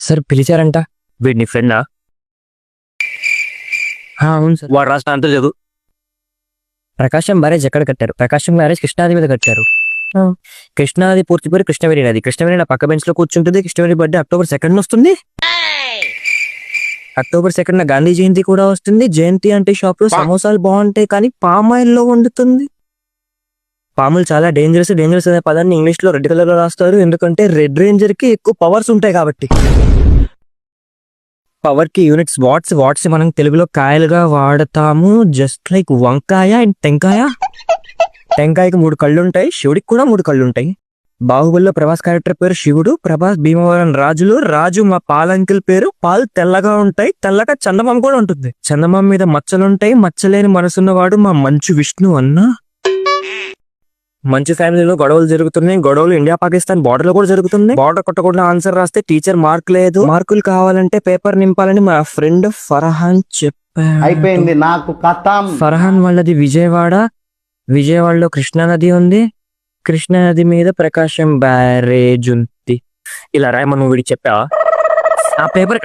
Sir పిలిచారంట. వీడి నీ ఫ్రెండా? అవును సార్. వాడు రాసిన అంతా చదువు. ప్రకాశం బ్యారేజ్ ఎక్కడ కట్టారు? ప్రకాశం బ్యారేజ్ కృష్ణానది మీద కట్టారు. కృష్ణానది పూర్తి పేరు కృష్ణవేణి నది. కృష్ణవేణి నా పక్క బెంచ్ లో కూర్చుంటుంది. కృష్ణవేణి బర్త్డే October 2 వస్తుంది. October 2 గాంధీ జయంతి కూడా వస్తుంది. జయంతి అంటే షాప్ లో సమోసాలు బాగుంటాయి కానీ పామాయిల్ లో వండుతుంది. పాములు చాలా డేంజరస్. డేంజరస్ అనే పదాన్ని ఇంగ్లీష్ లో రెడ్ కలర్ లో రాస్తారు, ఎందుకంటే రెడ్ రేంజర్ కి ఎక్కువ పవర్స్ ఉంటాయి కాబట్టి. పవర్ కి యూనిట్స్ వాట్స్. వాట్స్ మనం తెలుగులో కాయలుగా వాడతాము. జస్ట్ లైక్ వంకాయ అండ్ టెంకాయ. టెంకాయకి 3 కళ్ళు ఉంటాయి, శివుడికి కూడా 3 కళ్ళు ఉంటాయి. బాహుబలిలో ప్రభాస్ క్యారెక్టర్ పేరు శివుడు. ప్రభాస్ భీమవరం రాజులు. రాజు మా పాలంకిల్ పేరు. పాలు తెల్లగా ఉంటాయి. తెల్లగా చందమామ కూడా ఉంటుంది. చందమామ మీద మచ్చలుంటాయి. మచ్చలేని మనసున్నవాడు మా మంచు విష్ణు అన్న. మంచి ఫ్యామిలీలో గొడవలు జరుగుతున్నాయి. గొడవలు ఇండియా పాకిస్తాన్ బార్డర్ లో కూడా జరుగుతున్నాయి. బార్డర్ కొట్టకుండా ఆన్సర్ రాస్తే టీచర్ మార్క్ లేదు. మార్కులు కావాలంటే పేపర్ నింపాలని మా ఫ్రెండ్ ఫర్హాన్ చెప్పాడు. అయిపోయింది నాకు కథ. ఫర్హాన్ వాళ్ళది విజయవాడ. విజయవాడలో కృష్ణానది ఉంది. కృష్ణానది మీద ప్రకాశం బ్యారేజ్ ఉంది. ఇలా రాయమని వీడికి చెప్పావా? ఆ పేపర్